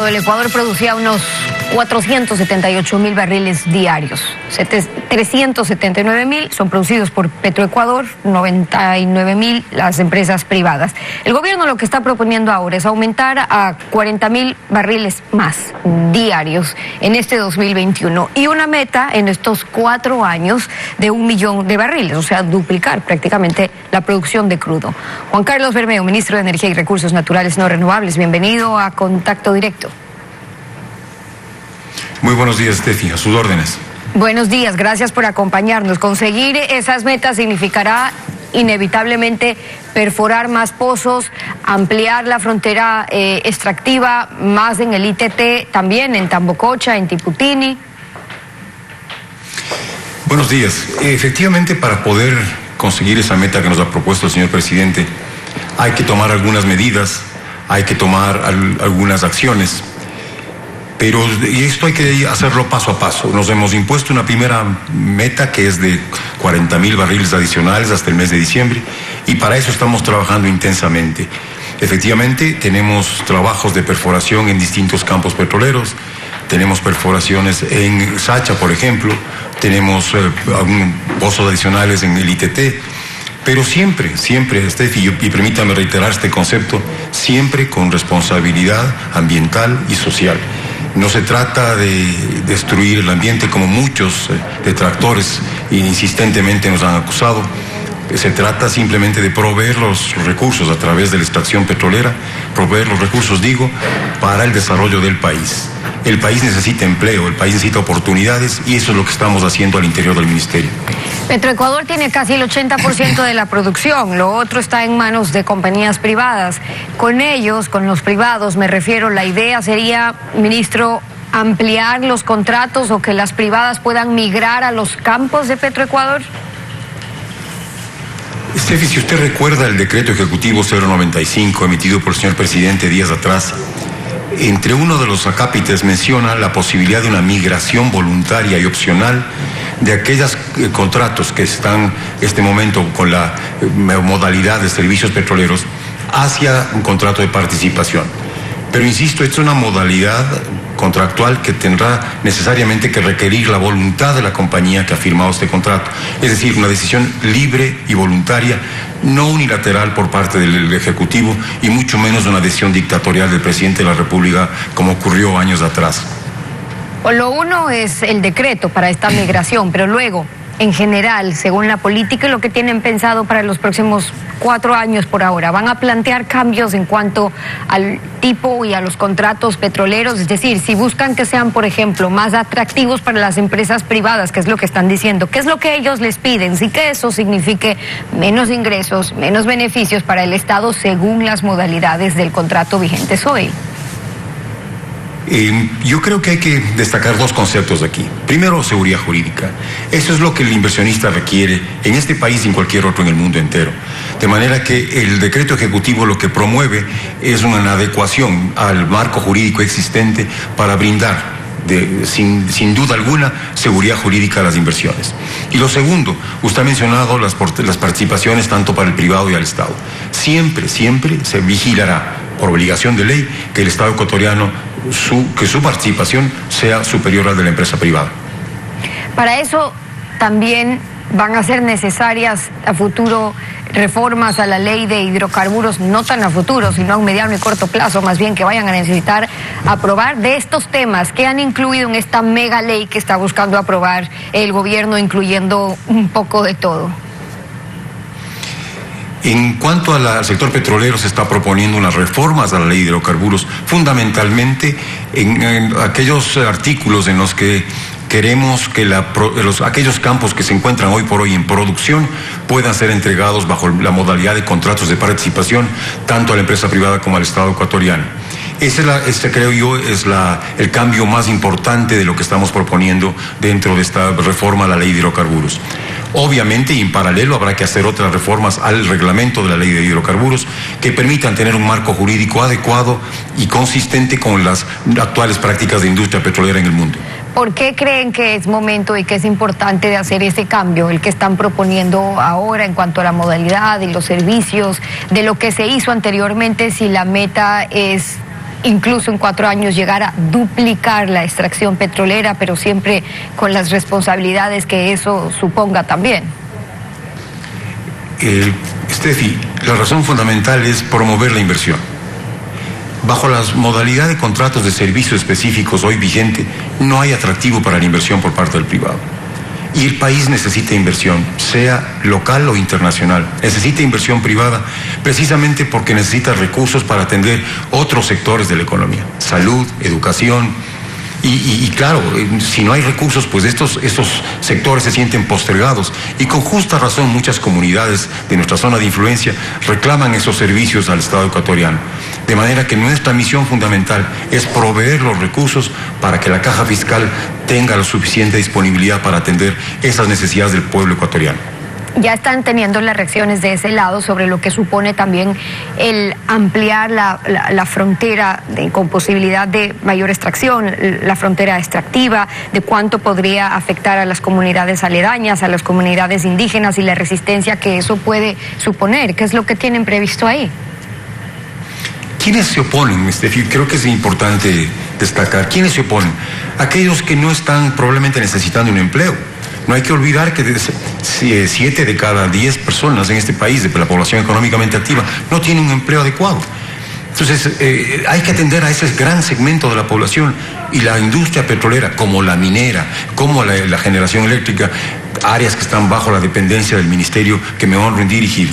pasado el Ecuador producía unos 478.000 barriles diarios. 379.000 son producidos por Petroecuador, 99.000 las empresas privadas. El gobierno lo que está proponiendo ahora es aumentar a 40.000 barriles más diarios en este 2021 y una meta en estos 4 años de 1 millón de barriles, o sea, duplicar prácticamente la producción de crudo. Juan Carlos Bermeo, ministro de Energía y Recursos Naturales No Renovables, bienvenido a Contacto Directo. Muy buenos días, Steffi, a sus órdenes. Buenos días, gracias por acompañarnos. Conseguir esas metas significará inevitablemente perforar más pozos, ampliar la frontera extractiva, más en el ITT, también en Tambococha, en Tiputini. Buenos días. Efectivamente, para poder conseguir esa meta que nos ha propuesto el señor presidente, hay que tomar algunas medidas, hay que tomar algunas acciones. Y esto hay que hacerlo paso a paso. Nos hemos impuesto una primera meta que es de 40.000 barriles adicionales hasta el mes de diciembre y para eso estamos trabajando intensamente. Efectivamente, tenemos trabajos de perforación en distintos campos petroleros, tenemos perforaciones en Sacha, por ejemplo, tenemos pozos adicionales en el ITT, pero siempre, Steffi, y permítame reiterar este concepto, siempre con responsabilidad ambiental y social. No se trata de destruir el ambiente como muchos detractores insistentemente nos han acusado. Se trata simplemente de proveer los recursos a través de la extracción petrolera, proveer los recursos, para el desarrollo del país. El país necesita empleo, el país necesita oportunidades y eso es lo que estamos haciendo al interior del ministerio. Petroecuador tiene casi el 80% de la producción, lo otro está en manos de compañías privadas. Con ellos, con los privados, me refiero, la idea sería, ministro, ampliar los contratos o que las privadas puedan migrar a los campos de Petroecuador. Steffi, si usted recuerda el decreto ejecutivo 095 emitido por el señor presidente días atrás, entre uno de los acápites menciona la posibilidad de una migración voluntaria y opcional de aquellos contratos que están en este momento con la modalidad de servicios petroleros hacia un contrato de participación. Pero insisto, esta es una modalidad contractual que tendrá necesariamente que requerir la voluntad de la compañía que ha firmado este contrato. Es decir, una decisión libre y voluntaria, no unilateral por parte del Ejecutivo y mucho menos una decisión dictatorial del presidente de la República como ocurrió años atrás. Lo uno es el decreto para esta migración, pero luego, en general, según la política y lo que tienen pensado para los próximos 4 años por ahora, ¿van a plantear cambios en cuanto al tipo y a los contratos petroleros? Es decir, si buscan que sean, por ejemplo, más atractivos para las empresas privadas, que es lo que están diciendo, ¿qué es lo que ellos les piden? Sí, que eso signifique menos ingresos, menos beneficios para el Estado según las modalidades del contrato vigentes hoy. Yo creo que hay que destacar 2 conceptos aquí. Primero, seguridad jurídica. Eso es lo que el inversionista requiere en este país y en cualquier otro en el mundo entero. De manera que el decreto ejecutivo lo que promueve es una adecuación al marco jurídico existente para brindar sin duda alguna seguridad jurídica a las inversiones. Y lo segundo, usted ha mencionado las participaciones tanto para el privado y al Estado. Siempre se vigilará por obligación de ley que el Estado ecuatoriano que su participación sea superior a la de la empresa privada. Para eso también van a ser necesarias a futuro reformas a la ley de hidrocarburos, no tan a futuro, sino a un mediano y corto plazo, más bien que vayan a necesitar aprobar de estos temas que han incluido en esta mega ley que está buscando aprobar el gobierno, incluyendo un poco de todo. En cuanto al sector petrolero, se está proponiendo unas reformas a la ley de hidrocarburos, fundamentalmente en aquellos artículos en los que queremos que aquellos campos que se encuentran hoy por hoy en producción puedan ser entregados bajo la modalidad de contratos de participación, tanto a la empresa privada como al Estado ecuatoriano. Creo yo, es el cambio más importante de lo que estamos proponiendo dentro de esta reforma a la ley de hidrocarburos. Obviamente, y en paralelo, habrá que hacer otras reformas al reglamento de la ley de hidrocarburos que permitan tener un marco jurídico adecuado y consistente con las actuales prácticas de industria petrolera en el mundo. ¿Por qué creen que es momento y que es importante de hacer ese cambio, el que están proponiendo ahora en cuanto a la modalidad y los servicios, de lo que se hizo anteriormente, si la meta es incluso en 4 años llegar a duplicar la extracción petrolera, pero siempre con las responsabilidades que eso suponga también. Steffi, la razón fundamental es promover la inversión. Bajo las modalidades de contratos de servicios específicos hoy vigente, no hay atractivo para la inversión por parte del privado. Y el país necesita inversión, sea local o internacional. Necesita inversión privada precisamente porque necesita recursos para atender otros sectores de la economía. Salud, educación. Y claro, si no hay recursos, pues estos sectores se sienten postergados. Y con justa razón muchas comunidades de nuestra zona de influencia reclaman esos servicios al Estado ecuatoriano. De manera que nuestra misión fundamental es proveer los recursos para que la caja fiscal tenga la suficiente disponibilidad para atender esas necesidades del pueblo ecuatoriano. Ya están teniendo las reacciones de ese lado sobre lo que supone también el ampliar la frontera con posibilidad de mayor extracción, la frontera extractiva, de cuánto podría afectar a las comunidades aledañas, a las comunidades indígenas y la resistencia que eso puede suponer. ¿Qué es lo que tienen previsto ahí? ¿Quiénes se oponen, Steffi? Creo que es importante destacar. ¿Quiénes se oponen? Aquellos que no están probablemente necesitando un empleo. No hay que olvidar que 7 de cada 10 personas en este país, de la población económicamente activa, no tienen un empleo adecuado. Entonces, hay que atender a ese gran segmento de la población, y la industria petrolera, como la minera, como la generación eléctrica, áreas que están bajo la dependencia del ministerio que me honro en dirigir,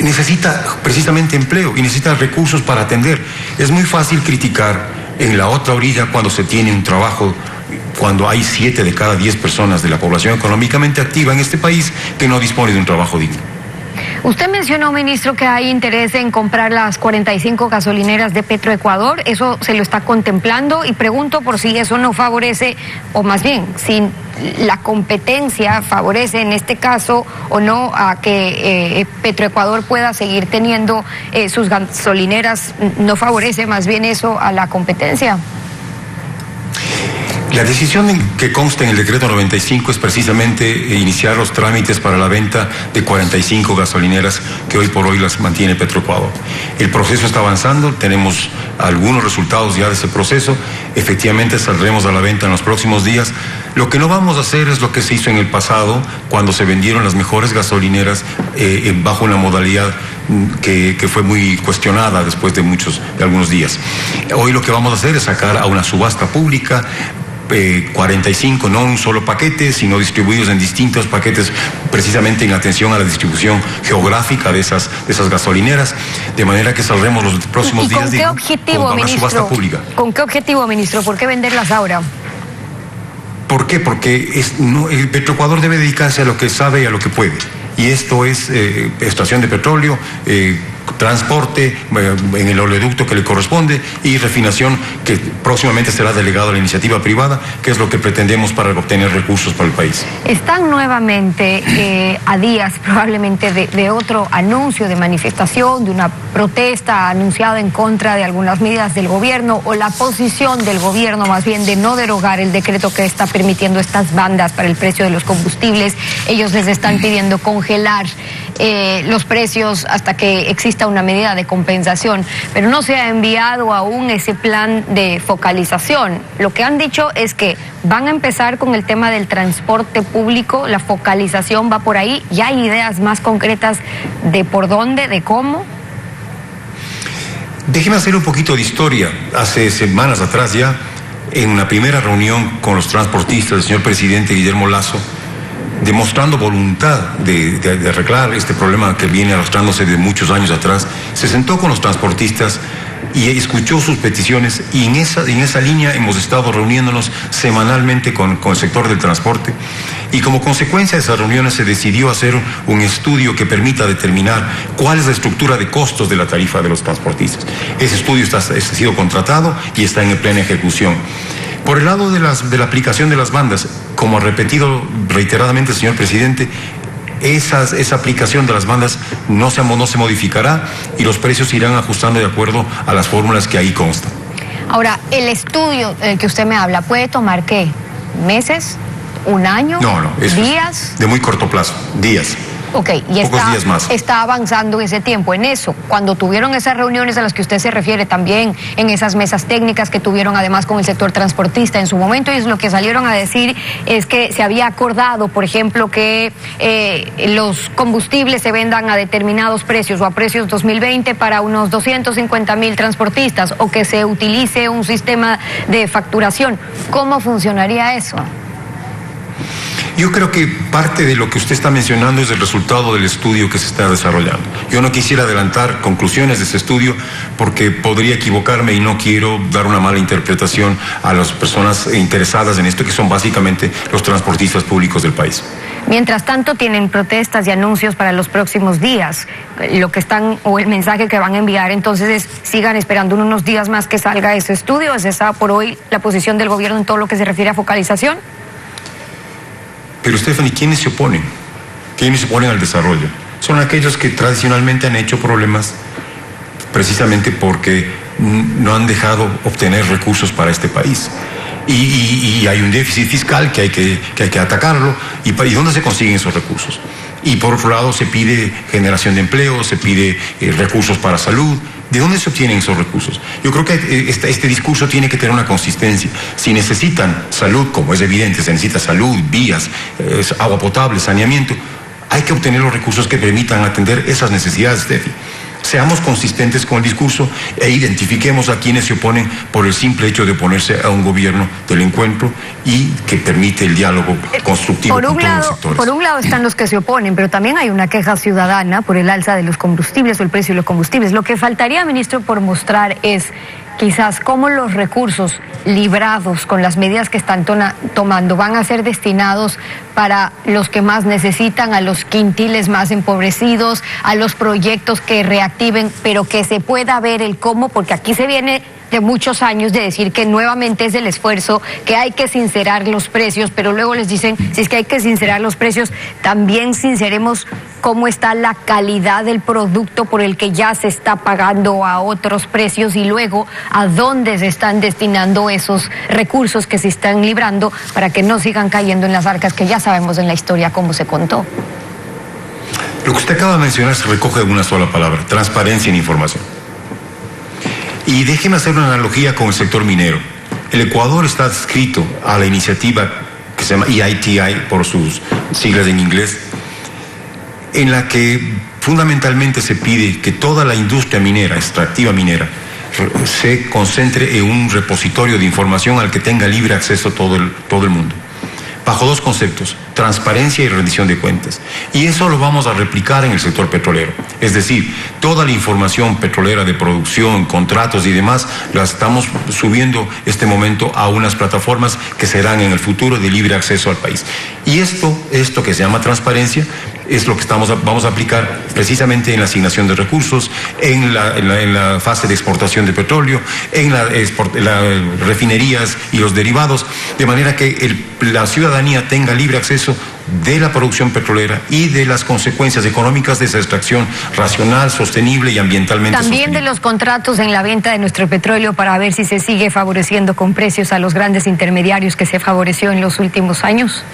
necesita precisamente empleo y necesita recursos para atender. Es muy fácil criticar en la otra orilla cuando se tiene un trabajo, cuando hay 7 de cada 10 personas de la población económicamente activa en este país que no dispone de un trabajo digno. Usted mencionó, ministro, que hay interés en comprar las 45 gasolineras de Petroecuador. ¿Eso se lo está contemplando? Y pregunto por si eso no favorece, o más bien, si la competencia favorece en este caso o no a que Petroecuador pueda seguir teniendo sus gasolineras. ¿No favorece más bien eso a la competencia? La decisión que consta en el decreto 95 es precisamente iniciar los trámites para la venta de 45 gasolineras que hoy por hoy las mantiene Petroecuador. El proceso está avanzando, tenemos algunos resultados ya de ese proceso, efectivamente saldremos a la venta en los próximos días. Lo que no vamos a hacer es lo que se hizo en el pasado, cuando se vendieron las mejores gasolineras bajo una modalidad que fue muy cuestionada después de algunos días. Hoy lo que vamos a hacer es sacar a una subasta pública 45, no un solo paquete, sino distribuidos en distintos paquetes, precisamente en atención a la distribución geográfica de esas gasolineras, de manera que saldremos los próximos días. ¿Con qué objetivo, ministro? Subasta pública. ¿Con qué objetivo, ministro? ¿Por qué venderlas ahora? ¿Por qué? Porque el Petroecuador debe dedicarse a lo que sabe y a lo que puede. Y esto es extracción de petróleo, transporte en el oleoducto que le corresponde y refinación, que próximamente será delegado a la iniciativa privada, que es lo que pretendemos para obtener recursos para el país. Están nuevamente a días probablemente de otro anuncio de manifestación, de una protesta anunciada en contra de algunas medidas del gobierno, o la posición del gobierno más bien de no derogar el decreto que está permitiendo estas bandas para el precio de los combustibles. Ellos les están pidiendo congelar los precios hasta que exista una medida de compensación, pero no se ha enviado aún ese plan de focalización. Lo que han dicho es que van a empezar con el tema del transporte público, la focalización va por ahí. ¿Ya hay ideas más concretas de por dónde, de cómo? Déjeme hacer un poquito de historia. Hace semanas atrás ya, en una primera reunión con los transportistas, el señor presidente Guillermo Lasso, demostrando voluntad de arreglar este problema que viene arrastrándose de muchos años atrás, se sentó con los transportistas y escuchó sus peticiones, y en esa línea hemos estado reuniéndonos semanalmente con el sector del transporte, y como consecuencia de esas reuniones se decidió hacer un estudio que permita determinar cuál es la estructura de costos de la tarifa de los transportistas. Ese estudio ha sido contratado y está en plena ejecución. Por el lado de la aplicación de las bandas, como ha repetido reiteradamente el señor presidente, esa aplicación de las bandas no se modificará y los precios se irán ajustando de acuerdo a las fórmulas que ahí constan. Ahora, el estudio del que usted me habla, ¿puede tomar qué? ¿Meses? ¿Un año? No, ¿días? Es de muy corto plazo, días. Ok, y pocos días más. Está avanzando ese tiempo en eso. Cuando tuvieron esas reuniones a las que usted se refiere, también en esas mesas técnicas que tuvieron además con el sector transportista en su momento, y lo que salieron a decir es que se había acordado, por ejemplo, que los combustibles se vendan a determinados precios o a precios 2020 para unos 250,000 transportistas, o que se utilice un sistema de facturación. ¿Cómo funcionaría eso? Yo creo que parte de lo que usted está mencionando es el resultado del estudio que se está desarrollando. Yo no quisiera adelantar conclusiones de ese estudio porque podría equivocarme y no quiero dar una mala interpretación a las personas interesadas en esto, que son básicamente los transportistas públicos del país. Mientras tanto, tienen protestas y anuncios para los próximos días. Lo que están, o el mensaje que van a enviar, entonces es: sigan esperando unos días más que salga ese estudio. ¿Es esa por hoy la posición del gobierno en todo lo que se refiere a focalización? Pero, Stephanie, ¿quiénes se oponen? ¿Quiénes se oponen al desarrollo? Son aquellos que tradicionalmente han hecho problemas precisamente porque no han dejado obtener recursos para este país. Y hay un déficit fiscal que hay que atacarlo. ¿Y dónde se consiguen esos recursos? Y por otro lado se pide generación de empleo, se pide recursos para salud. ¿De dónde se obtienen esos recursos? Yo creo que este discurso tiene que tener una consistencia. Si necesitan salud, como es evidente, se necesita salud, vías, agua potable, saneamiento, hay que obtener los recursos que permitan atender esas necesidades, Steffi. Seamos consistentes con el discurso e identifiquemos a quienes se oponen por el simple hecho de oponerse a un gobierno del encuentro y que permite el diálogo constructivo con todos los sectores. Por un lado están los que se oponen, pero también hay una queja ciudadana por el alza de los combustibles o el precio de los combustibles. Lo que faltaría, ministro, por mostrar es quizás cómo los recursos librados con las medidas que están tomando van a ser destinados para los que más necesitan, a los quintiles más empobrecidos, a los proyectos que reactiven, pero que se pueda ver el cómo, porque aquí se viene de muchos años de decir que nuevamente es el esfuerzo, que hay que sincerar los precios, pero luego les dicen, si es que hay que sincerar los precios, también sinceremos cómo está la calidad del producto por el que ya se está pagando a otros precios, y luego a dónde se están destinando esos recursos que se están librando para que no sigan cayendo en las arcas que ya sabemos en la historia cómo se contó. Lo que usted acaba de mencionar se recoge en una sola palabra: transparencia en información. Y déjeme hacer una analogía con el sector minero. El Ecuador está adscrito a la iniciativa que se llama EITI, por sus siglas en inglés, en la que fundamentalmente se pide que toda la industria minera, extractiva minera, se concentre en un repositorio de información al que tenga libre acceso todo el mundo, bajo dos conceptos: transparencia y rendición de cuentas. Y eso lo vamos a replicar en el sector petrolero. Es decir, toda la información petrolera de producción, contratos y demás, la estamos subiendo este momento a unas plataformas que serán en el futuro de libre acceso al país. Y esto que se llama transparencia es lo que vamos a aplicar precisamente en la asignación de recursos, en la fase de exportación de petróleo, en las refinerías y los derivados, de manera que la ciudadanía tenga libre acceso de la producción petrolera y de las consecuencias económicas de esa extracción racional, sostenible y ambientalmente también sostenible. De los contratos en la venta de nuestro petróleo, para ver si se sigue favoreciendo con precios a los grandes intermediarios que se favoreció en los últimos años.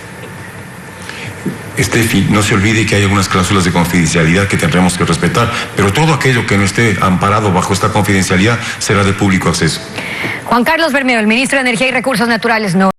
Steffi, no se olvide que hay algunas cláusulas de confidencialidad que tendremos que respetar, pero todo aquello que no esté amparado bajo esta confidencialidad será de público acceso. Juan Carlos Bermeo, el ministro de Energía y Recursos Naturales, no.